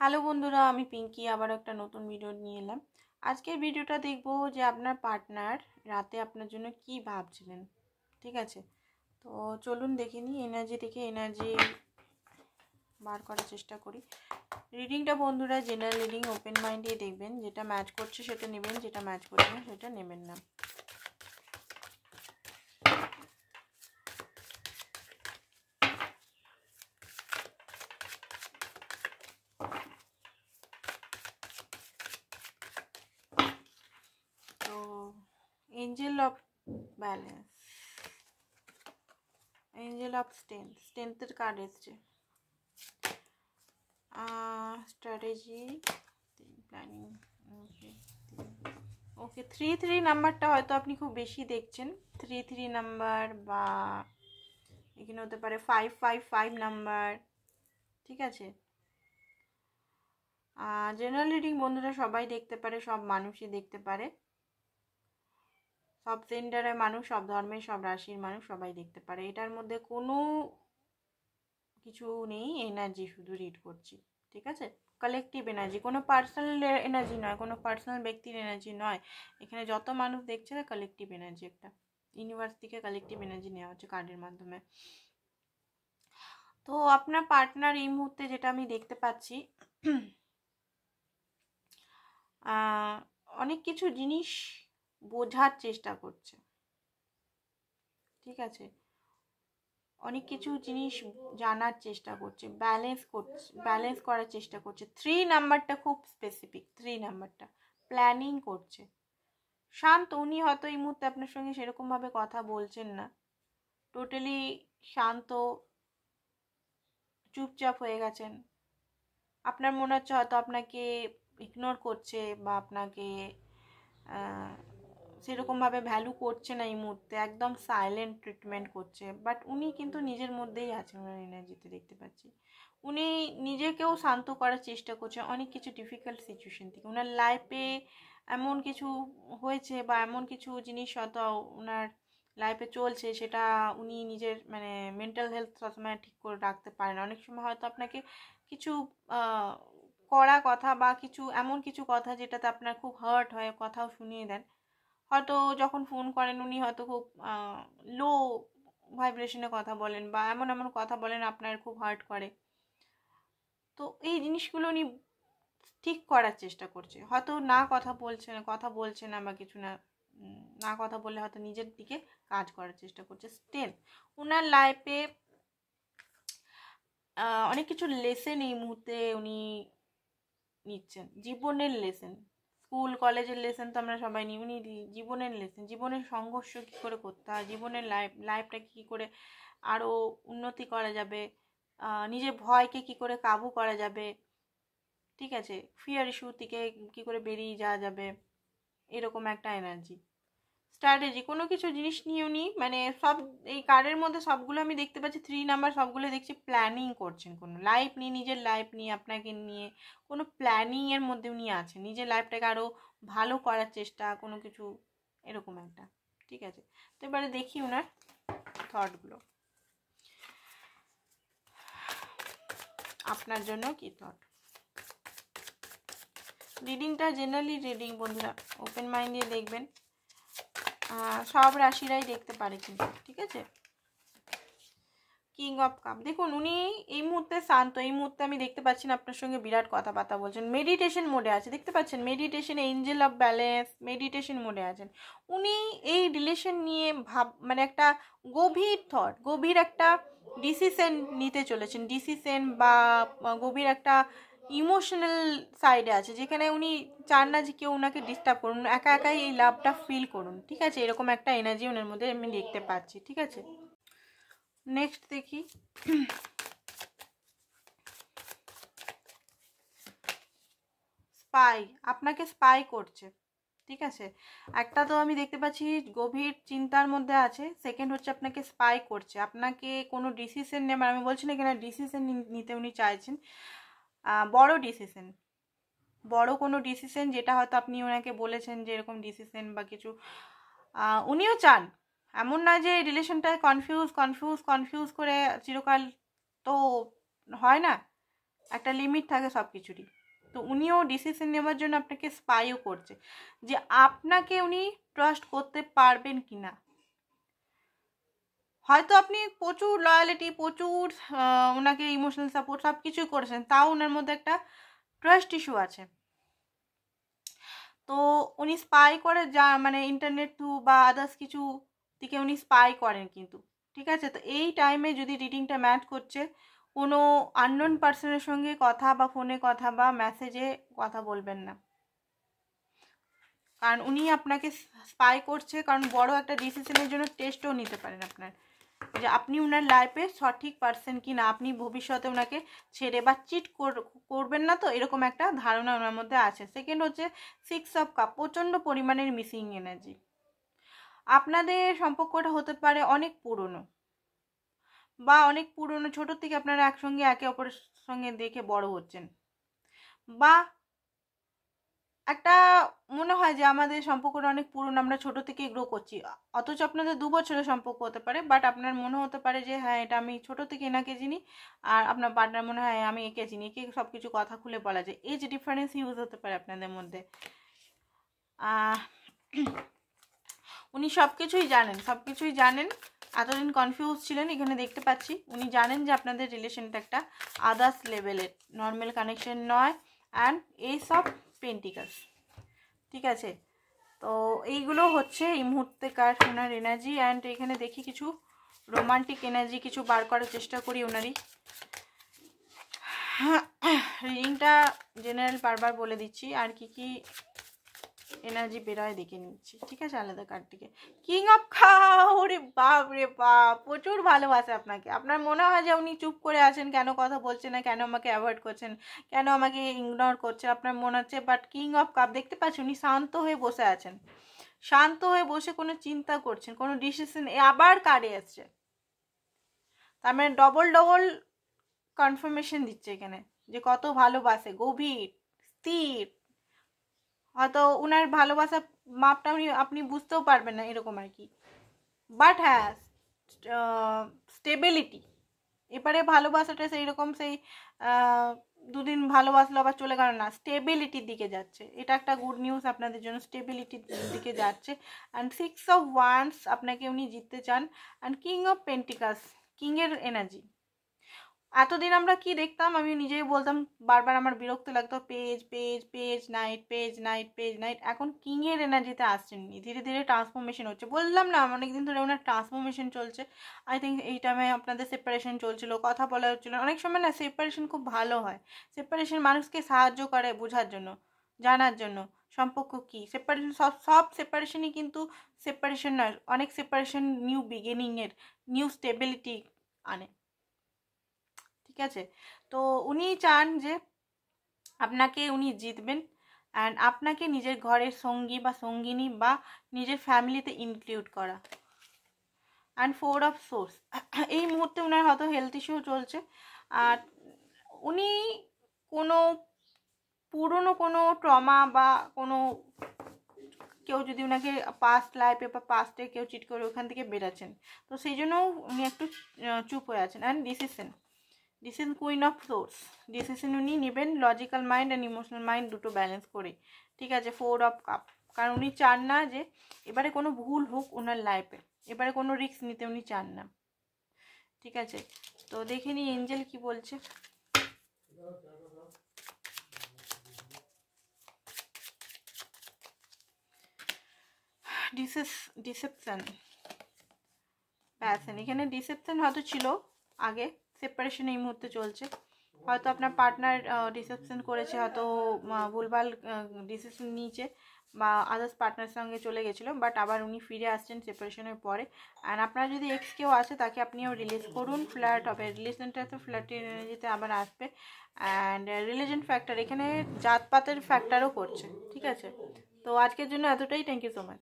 Hello বন্ধুরা, আমি পিঙ্কি আবার একটা নতুন ভিডিও নিয়ে এলাম। আজকের ভিডিওটা দেখব যে আপনার পার্টনার রাতে আপনার জন্য কি ভাবছিলেন। ঠিক আছে, তো চলুন দেখে নিই। এনার্জি থেকে এনার্জি বার করার চেষ্টা করি। রিডিংটা বন্ধুরা জেনারেল রিডিং, ওপেন মাইন্ডে দেখবেন। যেটা ম্যাচ করছে সেটা নেবেন, যেটা ম্যাচ করছে না সেটা নেবেন না। তো angel of balance, angel of স্ট্রেংথের কার্ড এসছে। স্ট্র্যাটেজি, প্ল্যানিং, ওকে ওকে 3 নাম্বারটা হয়তো আপনি খুব বেশি দেখছেন। 3 নাম্বার, বা এখানে হতে পারে 5 নাম্বার। ঠিক আছে, জেনারেল রিডিং বন্ধুরা সবাই দেখতে পারে, সব মানুষই দেখতে পারে, সব জেন্ডারের মানুষ, সব ধর্মের, সব রাশির মানুষ সবাই দেখতে পারে। এটার মধ্যে কোনো কিছু নেই, এনার্জি শুধু রিড করছি। ঠিক আছে, কালেকটিভ এনার্জি, কোনো পার্সোনাল এনার্জি নয়, কোনো পার্সোনাল ব্যক্তির এনার্জি নয়। এখানে যত মানুষ দেখছে না, কালেকটিভ এনার্জি, একটা ইউনিভার্স থেকে কালেকটিভ এনার্জি নেওয়া হচ্ছে কার্ডের মাধ্যমে। তো আপনার পার্টনার এই মুহূর্তে যেটা আমি দেখতে পাচ্ছি, অনেক কিছু জিনিস বোঝার চেষ্টা করছে। ঠিক আছে, অনেক কিছু জিনিস জানার চেষ্টা করছে, ব্যালেন্স করার চেষ্টা করছে। 3 নাম্বারটা খুব স্পেসিফিক, 3 নাম্বারটা প্ল্যানিং করছে। শান্ত, উনি হয়তো এই মুহূর্তে আপনার সঙ্গে সেরকমভাবে কথা বলছেন না, টোটালি শান্ত, চুপচাপ হয়ে গেছেন। আপনার মনে হচ্ছে হয়তো আপনাকে ইগনোর করছে, বা আপনাকে সেরকমভাবে ভ্যালু করছে না এই মুহূর্তে, একদম সাইলেন্ট ট্রিটমেন্ট করছে। বাট উনি কিন্তু নিজের মধ্যেই আছেন, ওনার এনার্জিতে দেখতে পাচ্ছি। উনি নিজেকেও শান্ত করার চেষ্টা করছেন অনেক কিছু ডিফিকাল্ট সিচুয়েশন থেকে। ওনার লাইফে এমন কিছু হয়েছে, বা এমন কিছু জিনিস হয়তো ওনার লাইফে চলছে, সেটা উনি নিজের মানে মেন্টাল হেলথ সবসময় ঠিক করে রাখতে পারেন। অনেক সময় হয়তো আপনাকে কিছু কড়া কথা, বা কিছু এমন কিছু কথা যেটাতে আপনার খুব হার্ট হয়, কথাও শুনিয়ে দেন। হয়তো যখন ফোন করেন উনি হয়তো খুব লো ভাইব্রেশনে কথা বলেন, বা এমন এমন কথা বলেন আপনার খুব হার্ট করে। তো এই জিনিসগুলো উনি ঠিক করার চেষ্টা করছে। হয়তো না কথা বলছে না বা কিছু না, না কথা বললে হয়তো নিজের দিকে কাজ করার চেষ্টা করছে। স্টিল ওনার লাইফে অনেক কিছু লেসেন এই মুহূর্তে উনি নিচ্ছেন, জীবনের লেসেন। স্কুল কলেজের লেসেন তো আমরা সবাই নিই, উনি জীবনের লেসেন, জীবনের সংঘর্ষ কী করে করতে হয়, জীবনের লাইফটা কী করে আরও উন্নতি করা যাবে, নিজের ভয়কে কী করে কাবু করা যাবে। ঠিক আছে, ফিয়ার ইস্যু থেকে কী করে বেরিয়ে যাওয়া যাবে, এরকম একটা এনার্জি। স্ট্র্যাটেজি, কোনো কিছু জিনিস নিয়ে উনি মানে সব এই কার্ডের মধ্যে সবগুলো আমি দেখতে পাচ্ছি। 3 নাম্বার সবগুলো দেখছি প্ল্যানিং করছেন, কোনো লাইফ নিয়ে, নিজের লাইফ নিয়ে, আপনাকে নিয়ে কোনো প্ল্যানিংয়ের মধ্যে উনি আছেন, নিজের লাইফটাকে আরও ভালো করার চেষ্টা, কোনো কিছু এরকম একটা। ঠিক আছে, তো এবারে দেখি ওনার থটগুলো, আপনার জন্য কি থট। রিডিংটা জেনারেলি রিডিং বন্ধুরা, ওপেন মাইন্ড দিয়ে দেখবেন, সব রাশিরাই দেখতে পারে কিন্তু। ঠিক আছে, কিং অফ কাপ, দেখুন উনি এই মুহূর্তে শান্ত, এই মুহূর্তে আমি দেখতে পাচ্ছি না আপনার সঙ্গে বিরাট কথাবার্তা বলছেন, মেডিটেশন মোডে আছে, দেখতে পাচ্ছেন meditation, Angel of balance, meditation মোডে আছেন উনি। এই রিলেশন নিয়ে মানে একটা গভীর থট, গভীর একটা ডিসিশন নিতে চলেছেন, ডিসিশন বা গভীর একটা ইমোশনাল সাইডে আছে, যেখানে উনি চান না যে কেউ ওনাকে ডিস্টার্ব করুন, একা একাই এই লাভটা ফিল করুন। ঠিক আছে, এরকম একটা এনার্জি ওনার মধ্যে আমি দেখতে পাচ্ছি। ঠিক আছে, নেক্সট দেখি। স্পাই, আপনাকে স্পাই করছে। ঠিক আছে, একটা তো আমি দেখতে পাচ্ছি গভীর চিন্তার মধ্যে আছে, সেকেন্ড হচ্ছে আপনাকে স্পাই করছে, আপনাকে কোনো ডিসিশন নেবার, আমি বলছি না এখানে ডিসিশন নিতে উনি চাইছেন, বড় ডিসিশন, বড় কোনো ডিসিশন, যেটা হয়তো আপনি ওনাকে বলেছেন যে এরকম ডিসিশন বা কিছু উনিও চান। এমন না যে রিলেশনটায় কনফিউজ করে চিরকাল তো হয় না, একটা লিমিট থাকে সব কিছুরই। তো উনিও ডিসিশন নেওয়ার জন্য আপনাকে স্পাইও করছে যে আপনাকে উনি ট্রাস্ট করতে পারবেন কি না। হয়তো আপনি প্রচুর লয়ালিটি, প্রচুর ওনাকে ইমোশনাল সাপোর্ট সব কিছুই করেছেন, তাও ওনার মধ্যে একটা ট্রাস্ট ইস্যু আছে। তো উনি স্পাই করে যা মানে ইন্টারনেট থ্রু বা আদার্স কিছু দিকে উনি স্পাই করেন কিন্তু, ঠিক আছে। তো এই টাইমে যদি রিডিংটা ম্যাচ করছে, কোনো আননোন পার্সনের সঙ্গে কথা বা ফোনে কথা বা মেসেজে কথা বলবেন না, কারণ উনি আপনাকে স্পাই করছে। কারণ বড় একটা ডিসিশনের জন্য টেস্টও নিতে পারেন আপনার, যে আপনি ওনার লাইফে সঠিক পার্সন কি না, আপনি ভবিষ্যতে ওনাকে ছেড়ে বা চিট করবেন না, তো এরকম একটা ধারণা ওনার মধ্যে আছে। সেকেন্ড হচ্ছে 6 অফ কাপ, প্রচণ্ড পরিমাণের মিসিং এনার্জি। আপনাদের সম্পর্কটা হতে পারে অনেক পুরনো, বা অনেক পুরনো, ছোটোর থেকে আপনারা একসঙ্গে একে অপরের সঙ্গে দেখে বড় হচ্ছেন, বা একটা মনে হয় যে আমাদের সম্পর্কটা অনেক পুরনো, আমরা ছোট থেকে গ্রো করছি, অথচ আপনাদের 2 বছরের সম্পর্ক হতে পারে, বাট আপনার মনে হতে পারে যে হ্যাঁ এটা আমি ছোট থেকে এনাকে চিনি, আর আপনার পার্টনার মনে হয় আমি একে চিনি, একে সব কিছু কথা খুলে বলা যায়। এই যে ডিফারেন্স ইউজ হতে পারে আপনাদের মধ্যে। উনি সব কিছুই জানেন, এতদিন কনফিউজ ছিলেন, এখানে দেখতে পাচ্ছি উনি জানেন যে আপনাদের রিলেশনটা একটা আদার্স লেভেলের, নর্মাল কানেকশন নয়। অ্যান্ড এস অফ পেন্টিকালস, ঠিক আছে। তো এইগুলো হচ্ছে এই মুহূর্তেকার ওনার এনার্জি। অ্যান্ড এখানে দেখি কিছু রোমান্টিক এনার্জি কিছু বার করার চেষ্টা করি ওনারই। রিডিংটা জেনারেল বারবার বলে দিচ্ছি, আর কি কি এনার্জি বেরোয় দেখে নিচ্ছি, ঠিক আছে, আলাদা কার্ড থেকে। কিং অফ কাপ, ওরে বাপ রে বাপ, প্রচুর ভালোবাসে আপনাকে। আপনার মনে হয় যে উনি চুপ করে আছেন, কেন কথা বলছেন না, কেন আমাকে অ্যাভয়েড করছেন, কেন আমাকে ইগনোর করছে, আপনার মনে হচ্ছে। বাট কিং অফ কাপ দেখতে পাচ্ছেন, উনি শান্ত হয়ে বসে আছেন, শান্ত হয়ে বসে কোনো চিন্তা করছেন, কোনো ডিসিশন। আবার কার্ডে আসছে, তার মানে ডবল ডবল কনফার্মেশন দিচ্ছে এখানে যে কত ভালোবাসে, গভীর, স্থির। হয়তো উনার ভালোবাসার মাপটা আপনি বুঝতেও পারবেন না, এরকম আর কি। বাট হ্যাঁ, স্টেবিলিটি, এবারে ভালোবাসাটা সেই রকম, সেই 2 দিন ভালোবাসলো আবার চলে গেল না, স্টেবিলিটির দিকে যাচ্ছে। এটা একটা গুড নিউজ আপনাদের জন্য, স্টেবিলিটির দিকে যাচ্ছে। অ্যান্ড 6 অফ ওয়ান্ডস, আপনাকে উনি জিততে চান। অ্যান্ড কিং অফ পেন্টিকালস, কিংয়ের এনার্জি। এতদিন আমরা কি দেখতাম, আমি নিজেই বলতাম, বারবার আমার বিরক্ত লাগতো, page page page night, page night, page night. এখন কিংয়ের এনার্জিতে আসছেন, ধীরে ধীরে ট্রান্সফরমেশন হচ্ছে। বললাম না অনেকদিন ধরে ওনার ট্রান্সফরমেশন চলছে। আই থিঙ্ক এই টাইমে আপনাদের সেপারেশন চলছিল, কথা বলা হচ্ছিল। অনেক সময় না সেপারেশন খুব ভালো হয়, সেপারেশন মানুষকে সাহায্য করে বোঝার জন্য, জানার জন্য সম্পর্ক কী। সেপারেশন সব সেপারেশনই কিন্তু সেপারেশন নয়, অনেক সেপারেশন নিউ বিগিনিংয়ের, নিউ স্টেবিলিটি আনে, ঠিক আছে। তো উনি চান যে আপনাকে উনি জিতবেন, অ্যান্ড আপনাকে নিজের ঘরের সঙ্গী বা সঙ্গিনী বা নিজের ফ্যামিলিতে ইনক্লুড করা। অ্যান্ড 4 অফ সোর্স, এই মুহূর্তে ওনার হয়তো হেলথ ইস্যু চলছে, আর উনি কোনো পুরনো কোনো ট্রমা বা কোনো কেউ যদি ওনাকে পাস্ট লাইফে বা পাস্টে কেউ চিট করে ওখান থেকে বেরাচ্ছেন, তো সেই জন্য উনি একটু চুপ হয়ে আছেন। And decision queen of swords, decision উনি নেবেন logical mind and emotional mind দুটো ব্যালেন্স করে, ঠিক আছে। 4 অফ কাপ, কারণ উনি চান না যে এবারে কোনো ভুল হোক ওনার লাইফে, এবারে কোনো রিস্ক নিতে উনি চান না, ঠিক আছে। তো দেখে নিই এঞ্জেল কি বলছে। ডিসেপশন, প্যাশন, এখানে ডিসেপশন হয়তো ছিল আগে, সেপারেশন এই মুহূর্তে চলছে। হয়তো আপনার পার্টনার ডিসেপশন করেছে, হয়তো ভুলভাল ডিসিশন নিয়েছে বা আদার্স পার্টনার সঙ্গে চলে গেছিলো, বাট আবার উনি ফিরে আসছেন সেপারেশনের পরে। অ্যান্ড আপনার যদি এক্স কেউ আছে তাকে আপনিও রিলিজ করুন, ফ্ল্যাট হবে, রিলেশনটা তো ফ্ল্যাটের এনার্জিতে আবার আসবে। অ্যান্ড রিলিজন ফ্যাক্টর, এখানে জাতপাতের ফ্যাক্টরও করছে, ঠিক আছে। তো আজকের জন্য এতটাই, থ্যাংক ইউ সো মাচ।